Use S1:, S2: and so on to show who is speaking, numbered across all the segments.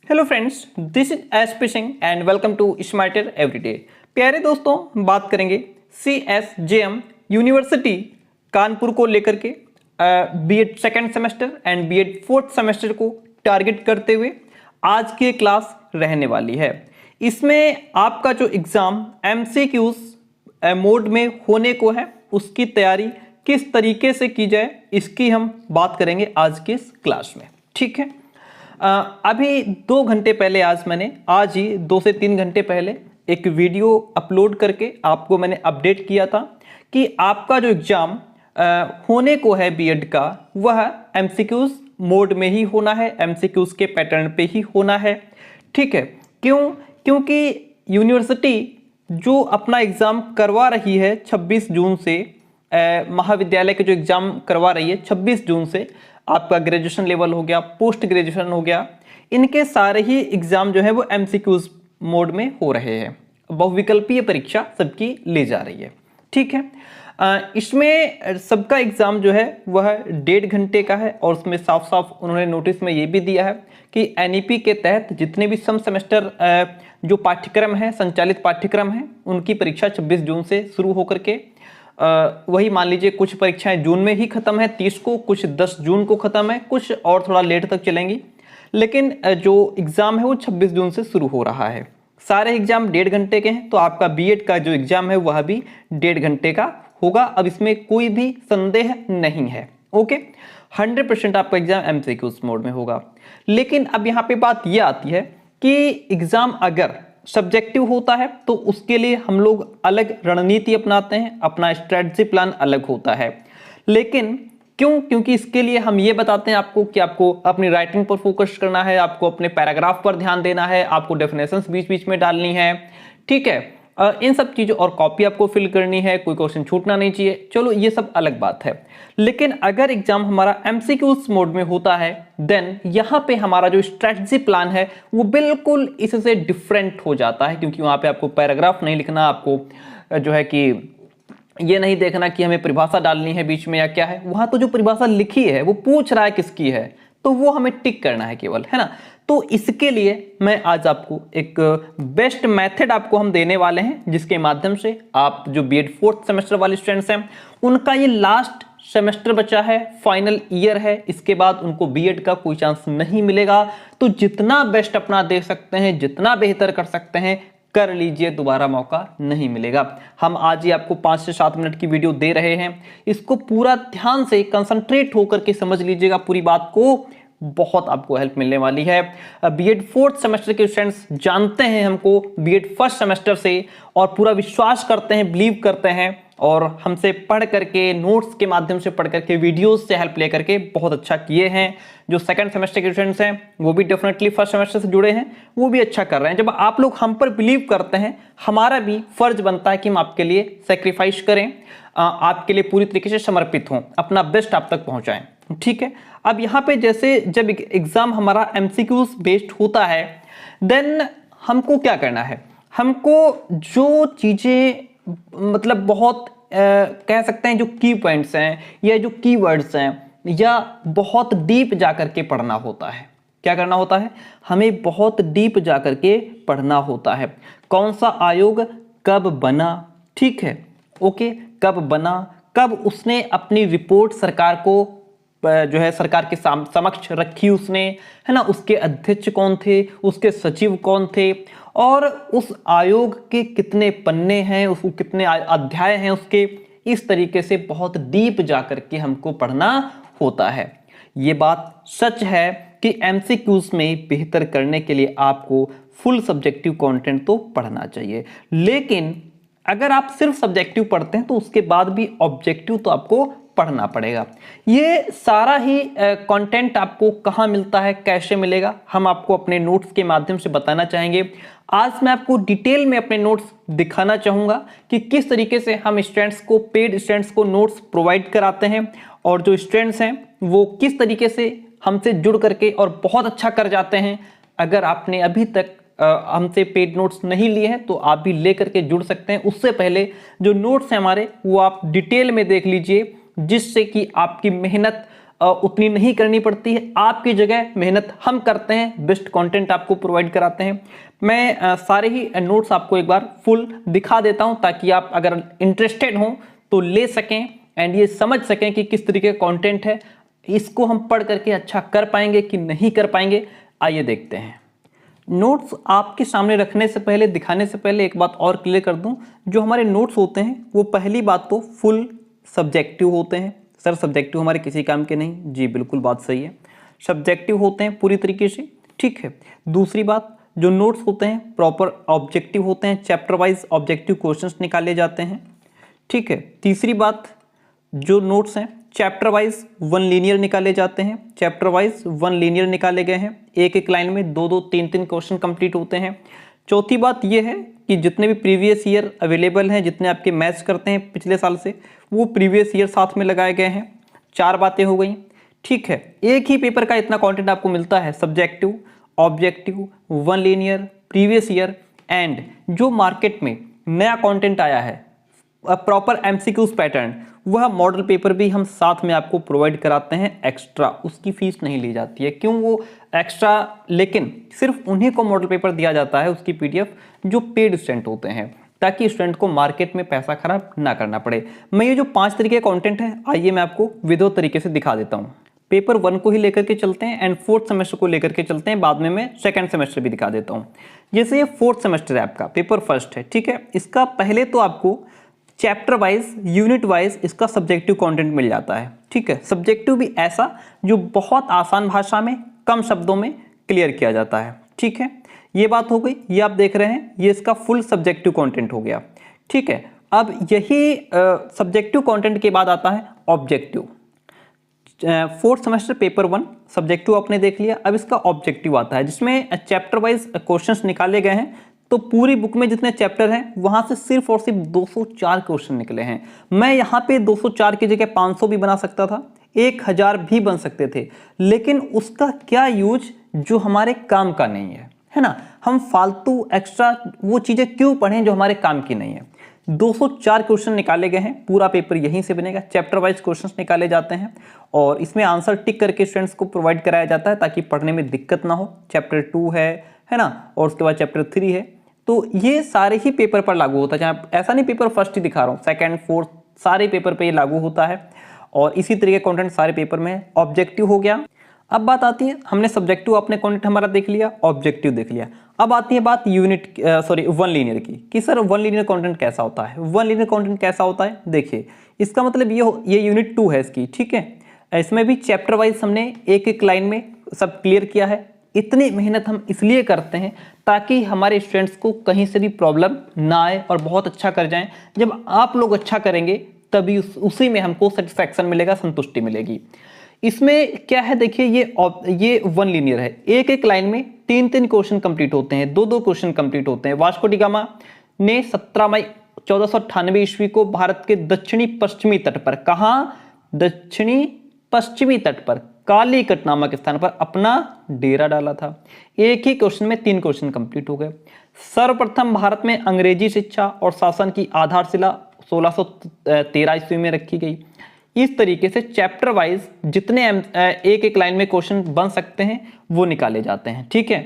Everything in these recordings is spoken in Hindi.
S1: Hello friends, this is SP Singh and welcome to smarter everyday. प्यारे दोस्तों, बात करेंगे CSJM यूनिवर्सिटी कानपुर को लेकर के BEd second semester and BEd fourth semester को टारगेट करते हुए आज की क्लास रहने वाली है। इसमें आपका जो एग्ज़ाम MCQs मोड में होने को है, उसकी तैयारी किस तरीके से की जाए इसकी हम बात करेंगे आज की इस क्लास में। ठीक है, अभी 2 घंटे पहले आज ही 2 से 3 घंटे पहले एक वीडियो अपलोड करके आपको मैंने अपडेट किया था कि आपका जो एग्ज़ाम होने को है बीएड का, वह MCQs मोड में ही होना है, MCQs के पैटर्न पे ही होना है। ठीक है, क्योंकि यूनिवर्सिटी जो अपना एग्ज़ाम करवा रही है 26 जून से, महाविद्यालय के जो एग्ज़ाम करवा रही है 26 जून से, आपका ग्रेजुएशन लेवल हो गया, पोस्ट ग्रेजुएशन हो गया, इनके सारे ही एग्ज़ाम जो है वो MCQs मोड में हो रहे हैं। बहुविकल्पीय परीक्षा सबकी ले जा रही है। ठीक है, इसमें सबका एग्ज़ाम जो है वह 1.5 घंटे का है और उसमें साफ साफ उन्होंने नोटिस में ये भी दिया है कि NEP के तहत जितने भी सम सेमेस्टर जो पाठ्यक्रम है, संचालित पाठ्यक्रम है, उनकी परीक्षा 26 जून से शुरू होकर के वही मान लीजिए कुछ परीक्षाएं जून में ही खत्म है 30 को, कुछ 10 जून को खत्म है, कुछ और थोड़ा लेट तक चलेंगी, लेकिन जो एग्ज़ाम है वो 26 जून से शुरू हो रहा है। सारे एग्ज़ाम 1.5 घंटे के हैं, तो आपका बीएड का जो एग्ज़ाम है वह भी 1.5 घंटे का होगा। अब इसमें कोई भी संदेह नहीं है। ओके, 100% आपका एग्ज़ाम MCQs मोड में होगा। लेकिन अब यहाँ पे बात यह आती है कि एग्ज़ाम अगर सब्जेक्टिव होता है तो उसके लिए हम लोग अलग रणनीति अपनाते हैं, अपना स्ट्रेटजी प्लान अलग होता है। लेकिन क्योंकि इसके लिए हम ये बताते हैं आपको कि आपको अपनी राइटिंग पर फोकस करना है, आपको अपने पैराग्राफ पर ध्यान देना है, आपको डेफिनेशंस बीच बीच में डालनी है। ठीक है, इन सब चीज़ों और कॉपी आपको फिल करनी है, कोई क्वेश्चन छूटना नहीं चाहिए। चलो ये सब अलग बात है। लेकिन अगर एग्जाम हमारा MCQs मोड में होता है देन यहाँ पे हमारा जो स्ट्रेटजी प्लान है वो बिल्कुल इससे डिफरेंट हो जाता है, क्योंकि वहाँ पे आपको पैराग्राफ नहीं लिखना, आपको जो है कि ये नहीं देखना कि हमें परिभाषा डालनी है बीच में या क्या है। वहाँ तो जो परिभाषा लिखी है वो पूछ रहा है किसकी है, तो वो हमें टिक करना है केवल, है ना। तो इसके लिए मैं आज आपको एक बेस्ट मेथड आपको हम देने वाले हैं, जिसके माध्यम से आप जो बीएड फोर्थ सेमेस्टर वाले स्टूडेंट्स हैं, उनका ये लास्ट सेमेस्टर बचा है, फाइनल ईयर है, इसके बाद उनको बीएड का कोई चांस नहीं मिलेगा। तो जितना बेस्ट अपना दे सकते हैं, जितना बेहतर कर सकते हैं कर लीजिए, दोबारा मौका नहीं मिलेगा। हम आज ही आपको 5 से 7 मिनट की वीडियो दे रहे हैं, इसको पूरा ध्यान से कंसंट्रेट होकर के समझ लीजिएगा पूरी बात को, बहुत आपको हेल्प मिलने वाली है। बीएड फोर्थ सेमेस्टर के स्टूडेंट्स जानते हैं हमको बीएड फर्स्ट सेमेस्टर से, और पूरा विश्वास करते हैं, बिलीव करते हैं, और हमसे पढ़ करके, नोट्स के माध्यम से पढ़ करके, वीडियोस से हेल्प लेकर के बहुत अच्छा किए हैं। जो सेकंड सेमेस्टर के स्टूडेंट्स हैं वो भी डेफिनेटली फर्स्ट सेमेस्टर से जुड़े हैं, वो भी अच्छा कर रहे हैं। जब आप लोग हम पर बिलीव करते हैं, हमारा भी फर्ज बनता है कि हम आपके लिए सेक्रीफाइस करें, आपके लिए पूरी तरीके से समर्पित हों, अपना बेस्ट आप तक पहुंचाएं। ठीक है, अब यहाँ पे जैसे जब एग्जाम हमारा MCQs बेस्ड होता है देन हमको क्या करना है, हमको जो चीज़ें मतलब बहुत कह सकते हैं जो की पॉइंट्स हैं या जो कीवर्ड्स हैं, या बहुत डीप जाकर के पढ़ना होता है। क्या करना होता है, हमें बहुत डीप जाकर के पढ़ना होता है। कौन सा आयोग कब बना, ठीक है, ओके, कब बना, कब उसने अपनी रिपोर्ट सरकार को जो है सरकार के समक्ष रखी उसने, है ना, उसके अध्यक्ष कौन थे, उसके सचिव कौन थे, और उस आयोग के कितने पन्ने हैं, उसको कितने अध्याय हैं उसके, इस तरीके से बहुत डीप जाकर के हमको पढ़ना होता है। ये बात सच है कि MCQs में बेहतर करने के लिए आपको फुल सब्जेक्टिव कंटेंट तो पढ़ना चाहिए, लेकिन अगर आप सिर्फ सब्जेक्टिव पढ़ते हैं तो उसके बाद भी ऑब्जेक्टिव तो आपको पढ़ना पड़ेगा। ये सारा ही कंटेंट आपको कहाँ मिलता है, कैसे मिलेगा, हम आपको अपने नोट्स के माध्यम से बताना चाहेंगे। आज मैं आपको डिटेल में अपने नोट्स दिखाना चाहूँगा कि किस तरीके से हम स्टूडेंट्स को, पेड स्टूडेंट्स को नोट्स प्रोवाइड कराते हैं, और जो स्टूडेंट्स हैं वो किस तरीके से हमसे जुड़ करके और बहुत अच्छा कर जाते हैं। अगर आपने अभी तक हमसे पेड नोट्स नहीं लिए हैं तो आप भी ले करके जुड़ सकते हैं। उससे पहले जो नोट्स हैं हमारे वो आप डिटेल में देख लीजिए, जिससे कि आपकी मेहनत उतनी नहीं करनी पड़ती है, आपकी जगह मेहनत हम करते हैं, बेस्ट कंटेंट आपको प्रोवाइड कराते हैं। मैं सारे ही नोट्स आपको एक बार फुल दिखा देता हूं ताकि आप अगर इंटरेस्टेड हो तो ले सकें एंड ये समझ सकें कि किस तरीके का कंटेंट है, इसको हम पढ़ करके अच्छा कर पाएंगे कि नहीं कर पाएंगे। आइए देखते हैं। नोट्स आपके सामने रखने से पहले, दिखाने से पहले एक बात और क्लियर कर दूं, जो हमारे नोट्स होते हैं वो पहली बात तो फुल सब्जेक्टिव होते हैं। सर सब्जेक्टिव हमारे किसी काम के नहीं, जी बिल्कुल बात सही है, सब्जेक्टिव होते हैं पूरी तरीके से, ठीक है। दूसरी बात, जो नोट्स होते हैं प्रॉपर ऑब्जेक्टिव होते हैं, चैप्टर वाइज ऑब्जेक्टिव क्वेश्चंस निकाले जाते हैं, ठीक है। तीसरी बात, जो नोट्स हैं चैप्टर वाइज वन लीनियर निकाले जाते हैं, चैप्टर वाइज वन लीनियर निकाले गए हैं, एक एक लाइन में दो दो तीन तीन क्वेश्चन कंप्लीट होते हैं। चौथी बात यह है कि जितने भी प्रीवियस ईयर अवेलेबल हैं, जितने आपके मैच करते हैं पिछले साल से, वो प्रीवियस ईयर साथ में लगाए गए हैं। चार बातें हो गई, ठीक है। एक ही पेपर का इतना कंटेंट आपको मिलता है, subjective, objective, one linear, previous year and जो मार्केट में नया कंटेंट आया है प्रॉपर एमसीक्यूज पैटर्न, वह मॉडल पेपर भी हम साथ में आपको प्रोवाइड कराते हैं एक्स्ट्रा, उसकी फीस नहीं ली जाती है। क्यों वो एक्स्ट्रा, लेकिन सिर्फ उन्हीं को मॉडल पेपर दिया जाता है, उसकी पीडीएफ, जो पेड स्टूडेंट होते हैं, ताकि स्टूडेंट को मार्केट में पैसा खराब ना करना पड़े। मैं ये जो 5 तरीके का कंटेंट है, आइए मैं आपको विधिवत तरीके से दिखा देता हूँ। पेपर 1 को ही लेकर के चलते हैं एंड 4th सेमेस्टर को लेकर के चलते हैं, बाद में मैं 2nd सेमेस्टर भी दिखा देता हूँ। जैसे ये 4th सेमेस्टर है आपका, पेपर 1 है, ठीक है। इसका पहले तो आपको चैप्टर वाइज, यूनिट वाइज इसका सब्जेक्टिव कंटेंट मिल जाता है, ठीक है। सब्जेक्टिव भी ऐसा जो बहुत आसान भाषा में, कम शब्दों में क्लियर किया जाता है, ठीक है। ये बात हो गई, ये आप देख रहे हैं, ये इसका फुल सब्जेक्टिव कंटेंट हो गया, ठीक है। अब यही सब्जेक्टिव कंटेंट के बाद आता है objective. 4th semester paper 1 subjective आपने देख लिया, अब इसका ऑब्जेक्टिव आता है जिसमें चैप्टर वाइज क्वेश्चंस निकाले गए हैं। तो पूरी बुक में जितने चैप्टर हैं वहां से सिर्फ और सिर्फ 204 क्वेश्चन निकले हैं। मैं यहाँ पे 204 की जगह 500 भी बना सकता था, 1000 भी बन सकते थे, लेकिन उसका क्या यूज जो हमारे काम का नहीं है ना। हम फालतू एक्स्ट्रा वो चीजें क्यों पढ़ें जो हमारे काम की नहीं है। 204 क्वेश्चन निकाले गए हैं, पूरा पेपर यहीं से बनेगा, चैप्टर वाइज क्वेश्चंस निकाले जाते हैं और इसमें आंसर टिक करके स्टूडेंट्स को प्रोवाइड कराया जाता है ताकि पढ़ने में दिक्कत ना हो। चैप्टर 2 है ना, और उसके बाद चैप्टर 3 है। तो ये सारे ही पेपर पर लागू होता है, जहाँ ऐसा नहीं पेपर 1 ही दिखा रहा हूँ, 2nd 4th सारे पेपर पे ये लागू होता है और इसी तरीके कंटेंट सारे पेपर में। ऑब्जेक्टिव हो गया। अब बात आती है, हमने सब्जेक्टिव अपने कंटेंट हमारा देख लिया, ऑब्जेक्टिव देख लिया, अब आती है बात वन लीनियर की, कि सर वन लीनियर कंटेंट कैसा होता है। वन लीनियर कंटेंट कैसा होता है, देखिए इसका मतलब ये यूनिट 2 है इसकी, ठीक है। इसमें भी चैप्टर वाइज हमने एक एक लाइन में सब क्लियर किया है। इतनी मेहनत हम इसलिए करते हैं ताकि हमारे स्टूडेंट्स को कहीं से भी प्रॉब्लम ना आए और बहुत अच्छा कर जाएं। जब आप लोग अच्छा करेंगे तभी उसी में हमको सेटिस्फैक्शन मिलेगा, संतुष्टि मिलेगी। इसमें क्या है, देखिए ये वन लीनियर है, एक एक लाइन में 3-3 क्वेश्चन कंप्लीट होते हैं, 2-2 क्वेश्चन कंप्लीट होते हैं। वास्को डी गामा ने 17 मई 1498 ईस्वी को भारत के दक्षिणी पश्चिमी तट पर, कहाँ, दक्षिणी पश्चिमी तट पर कालीकट नामक स्थान पर अपना डेरा डाला था। एक ही क्वेश्चन में 3 क्वेश्चन कंप्लीट हो गए। सर्वप्रथम भारत में अंग्रेजी शिक्षा और शासन की आधारशिला 1613 ईस्वी में रखी गई। इस तरीके से चैप्टर वाइज जितने एक एक लाइन में क्वेश्चन बन सकते हैं वो निकाले जाते हैं, ठीक है।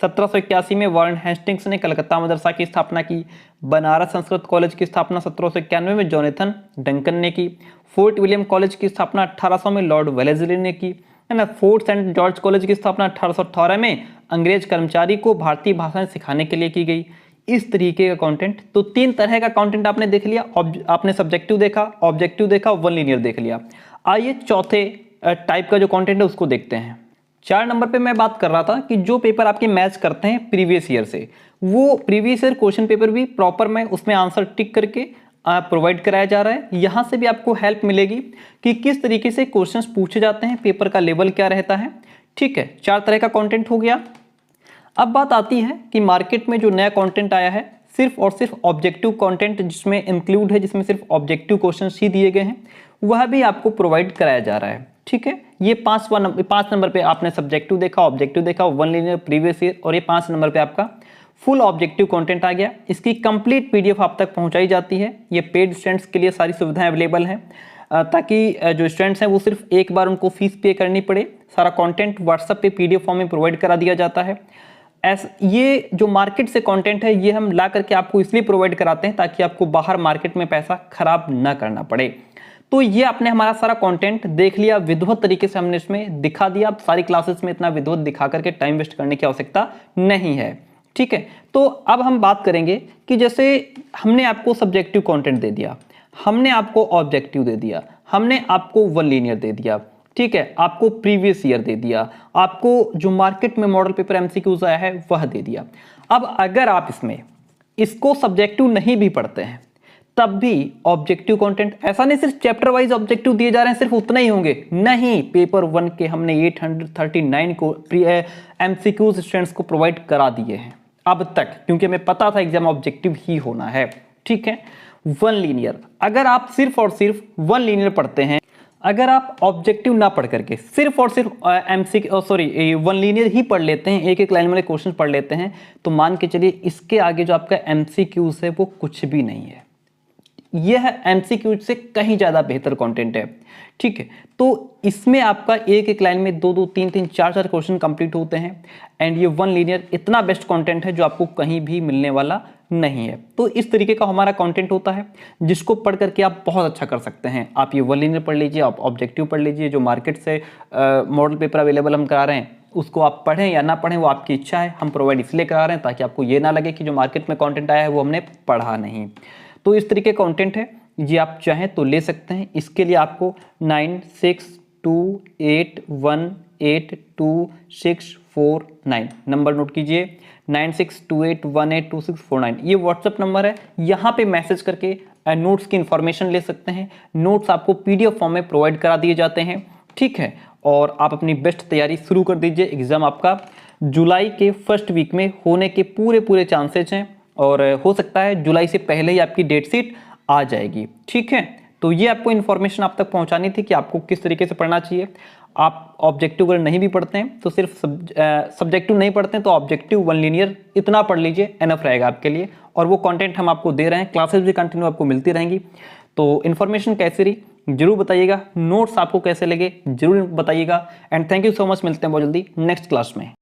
S1: 1781 में वारेन हेस्टिंग्स ने कलकत्ता मदरसा की स्थापना की। बनारस संस्कृत कॉलेज की स्थापना 1791 में जोनाथन डंकन ने की। फोर्ट विलियम कॉलेज की स्थापना 1800 में लॉर्ड वेलेस्ली ने की, है ना। फोर्ट सेंट जॉर्ज कॉलेज की स्थापना 1818 में अंग्रेज कर्मचारी को भारतीय भाषाएं सिखाने के लिए की गई। इस तरीके का कंटेंट, तो 3 तरह का कंटेंट आपने देख लिया। आपने सब्जेक्टिव देखा, ऑब्जेक्टिव देखा, वन लीनियर देख लिया। आइए चौथे टाइप का जो कंटेंट है उसको देखते हैं। 4 नंबर पे मैं बात कर रहा था कि जो पेपर आपके मैच करते हैं प्रीवियस ईयर से, वो प्रीवियस ईयर क्वेश्चन पेपर भी प्रॉपर में उसमें आंसर टिक करके प्रोवाइड कराया जा रहा है। यहाँ से भी आपको हेल्प मिलेगी कि किस तरीके से क्वेश्चंस पूछे जाते हैं, पेपर का लेवल क्या रहता है, ठीक है। 4 तरह का कंटेंट हो गया। अब बात आती है कि मार्केट में जो नया कंटेंट आया है, सिर्फ और सिर्फ ऑब्जेक्टिव कंटेंट जिसमें इंक्लूड है, जिसमें सिर्फ ऑब्जेक्टिव क्वेश्चंस ही दिए गए हैं, वह भी आपको प्रोवाइड कराया जा रहा है, ठीक है। ये 5 नंबर पे आपने सब्जेक्टिव देखा, ऑब्जेक्टिव देखा, वन लीनियर, प्रीवियस ईयर, और ये 5 नंबर पे आपका फुल ऑब्जेक्टिव कंटेंट आ गया। इसकी कंप्लीट पीडीएफ आप तक पहुंचाई जाती है। ये पेड स्टूडेंट्स के लिए सारी सुविधाएं अवेलेबल हैं। ताकि जो स्टूडेंट्स हैं वो सिर्फ एक बार उनको फीस पे करनी पड़े। सारा कंटेंट व्हाट्सएप पे PDF फॉर्म में प्रोवाइड करा दिया जाता है। ये जो मार्केट से कंटेंट है ये हम ला करके आपको इसलिए प्रोवाइड कराते हैं ताकि आपको बाहर मार्केट में पैसा खराब ना करना पड़े। तो ये आपने हमारा सारा कंटेंट देख लिया, विधिवत तरीके से हमने इसमें दिखा दिया। अब सारी क्लासेस में इतना विधिवत दिखा करके टाइम वेस्ट करने की आवश्यकता नहीं है, ठीक है। तो अब हम बात करेंगे कि जैसे हमने आपको सब्जेक्टिव कंटेंट दे दिया, हमने आपको ऑब्जेक्टिव दे दिया, हमने आपको वन लीनियर दे दिया, ठीक है, आपको प्रीवियस ईयर दे दिया, आपको जो मार्केट में मॉडल पेपर MCQs आया है वह दे दिया। अब अगर आप इसको सब्जेक्टिव नहीं भी पढ़ते हैं तब भी ऑब्जेक्टिव कंटेंट, ऐसा नहीं सिर्फ चैप्टर वाइज ऑब्जेक्टिव दिए जा रहे हैं सिर्फ उतना ही होंगे, नहीं, पेपर 1 के हमने 839 को MCQs स्टूडेंट्स को प्रोवाइड करा दिए हैं अब तक, क्योंकि हमें पता था एग्जाम ऑब्जेक्टिव ही होना है, ठीक है। वन लीनियर, अगर आप सिर्फ और सिर्फ वन लीनियर पढ़ते हैं, अगर आप ऑब्जेक्टिव ना पढ़ करके सिर्फ और सिर्फ वन लीनियर ही पढ़ लेते हैं, एक एक लाइन वाले क्वेश्चन पढ़ लेते हैं, तो मान के चलिए इसके आगे जो आपका MCQs है वो कुछ भी नहीं है। यह MCQ से कहीं ज़्यादा बेहतर कंटेंट है, ठीक है। तो इसमें आपका एक एक लाइन में 2-2, 3-3, 4-4 क्वेश्चन कंप्लीट होते हैं एंड ये वन लीनियर इतना बेस्ट कंटेंट है जो आपको कहीं भी मिलने वाला नहीं है। तो इस तरीके का हमारा कंटेंट होता है जिसको पढ़ करके आप बहुत अच्छा कर सकते हैं। आप ये वन लीनियर पढ़ लीजिए, आप ऑब्जेक्टिव पढ़ लीजिए, जो मार्केट से मॉडल पेपर अवेलेबल हम करा रहे हैं उसको आप पढ़ें या ना पढ़ें वो आपकी इच्छा है। हम प्रोवाइड इसलिए करा रहे हैं ताकि आपको ये ना लगे कि जो मार्केट में कंटेंट आया है वो हमने पढ़ा नहीं। तो इस तरीके का कंटेंट है, ये आप चाहें तो ले सकते हैं। इसके लिए आपको 9628182649 नंबर नोट कीजिए, 9628182649 ये व्हाट्सएप नंबर है। यहाँ पे मैसेज करके नोट्स की इंफॉर्मेशन ले सकते हैं। नोट्स आपको PDF फॉर्म में प्रोवाइड करा दिए जाते हैं, ठीक है। और आप अपनी बेस्ट तैयारी शुरू कर दीजिए। एग्जाम आपका जुलाई के फर्स्ट वीक में होने के पूरे चांसेस हैं और हो सकता है जुलाई से पहले ही आपकी डेट शीट आ जाएगी, ठीक है। तो ये आपको इन्फॉर्मेशन आप तक पहुंचानी थी कि आपको किस तरीके से पढ़ना चाहिए। आप ऑब्जेक्टिव अगर नहीं भी पढ़ते हैं तो सिर्फ सब्जेक्टिव नहीं पढ़ते हैं तो ऑब्जेक्टिव वन लीनियर इतना पढ़ लीजिए, एनफ रहेगा आपके लिए। और वो कंटेंट हम आपको दे रहे हैं, क्लासेस भी कंटिन्यू आपको मिलती रहेंगी। तो इन्फॉर्मेशन कैसी रही जरूर बताइएगा, नोट्स आपको कैसे लगे जरूर बताइएगा। And thank you so much, मिलते हैं बहुत जल्दी नेक्स्ट क्लास में।